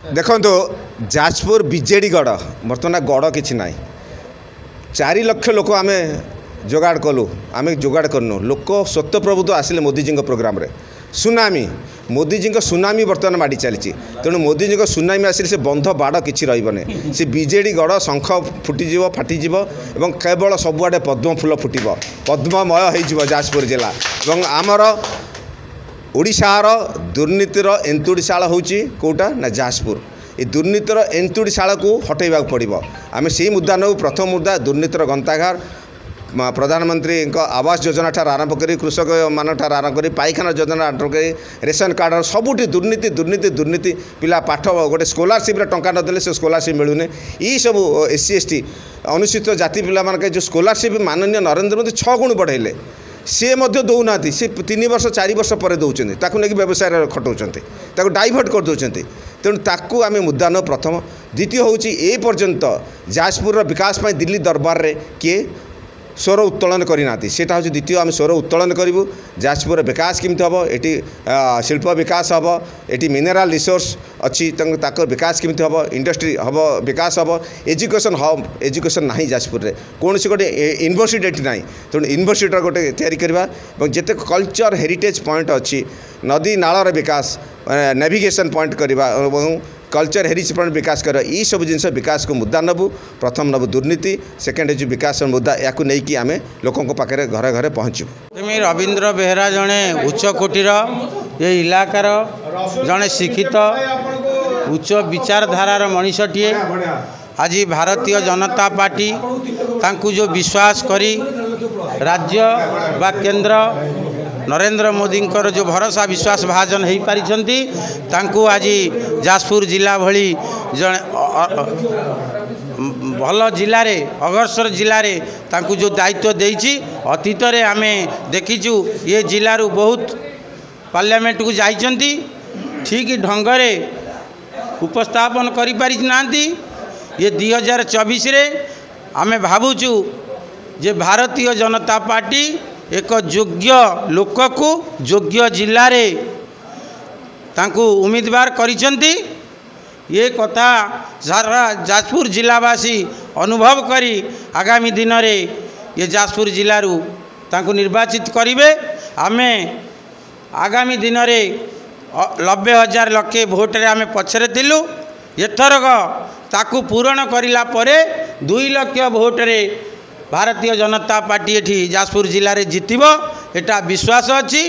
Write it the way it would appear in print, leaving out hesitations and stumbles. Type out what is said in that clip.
देखो जाजपुर बीजेडी गढ़ बर्तमान गढ़ कि ना 4 लाख लोक आम जोगाड़ कलु आम जोगाड़ करनु लोक स्वतःप्रभुत्व आसिले मोदीजी प्रोग्राम रे सुनामी मोदीजी सुनामी बर्तमान माड़ी चली तेणु मोदीजी सुनामी आसिले से बंध बाड़ कि रही से बीजेडी गढ़ शंख फुटिज फाटिज और केवल सबुआडे पद्म फूल फुटब पद्ममय हो जाजपुर जिला और आमर ओडिशार दुर्नीतिर एंतुड़ीशाल होची कोटा ना जाजपुर ये दुर्नीतिर एंतुड़ीशाल को हटेबा पड़ो आम से मुद्दा नौ प्रथम मुद्दा दुर्नीतिर गंताघर प्रधानमंत्री आवास योजना ठार आरंभ करी कृषक मान ठार आरंभ करी पाइखाना योजना आरंभ करी रेशन कार्ड सबुठी दुर्नीति दुर्नीति दुर्नीति पिला पाठ गोटे स्कॉलरशिप टंका नदेले से स्कॉलरशिप मिलूनी ये सब SC ST अनुसूचित जाति पिला मान जो स्कॉलरशिप माननीय नरेंद्र मोदी 6 गुण बढ़ेले सी दौना सी 3 वर्ष 4 वर्ष पर दौरान ताकू नहीं व्यवसाय खटाऊँ डाइभर्ट कर दौरान तेणु ताकू आम मुद्दा न प्रथम द्वितीय हूँ ए पर्यंत जाजपुर विकास में दिल्ली दरबार में किए स्वर उत्तोलन करना सेटा हूँ द्वितीय आम स्वर उत्तोलन करूँ जाजपुर विकास केमती हम ये शिल्प विकास हम ये मिनेराल रिसोर्स अच्छी विकास केमती हम इंडस्ट्री हम विकास हम एजुकेशन हब एजुकेशन ना जाजपुर में कौन से गोटे यूनिवर्सिटी ना तेणु यूनिवर्सिटी गोटे तैयारी करवा जिते कल्चर हेरिटेज पॉइंट अच्छी नदी नालर विकास नेविगेशन पॉइंट करवा कल्चर हेरिटेज पॉइंट विकास कर ये सब जिन विकास को मुद्दा नबू प्रथम नबू दुर्नीति सेकेंड हो विकास मुद्दा या नहीं आम लोकों पाखे घरे घरे पहुँचू। रवींद्र बेहरा जड़े उच्च कोटीर ये इलाकार जड़े शिक्षित उच्च विचारधारार मनीषटीए आज भारतीय जनता पार्टी तांकु जो विश्वास करी राज्य बा केंद्र नरेंद्र मोदी जो भरोसा विश्वास भाजन हो पारिछंती तांकु आज जाजपुर जिला भली जन भल जिले में अग्रसर जिले में तांकु जो दायित्व देइछि अतीत रे आमे देखिचु ये जिलू बहुत पार्लियामेंट को जाइछंती ठीक ढंगरे उपस्थापन करि पारि नांती ये 2024 रे आमे भावुचु जे भारतीय जनता पार्टी एक योग्य लोक को योग्य जिले रे तांकु उम्मीदवार करिसेंती ये कथा सारा जाजपुर जिलावासी अनुभव करी आगामी दिन में ये जाजपुर जिलू तांकु निर्वाचित करिवे आमे आगामी दिन में 90,000 लक्षे भोट रे आमे पछरे थिलु एथरक ताकु पूरण करिला परे 2 लाख भोट रे भारतीय जनता पार्टी एठी जाजपुर जिले में जीतब एटा विश्वास अच्छी।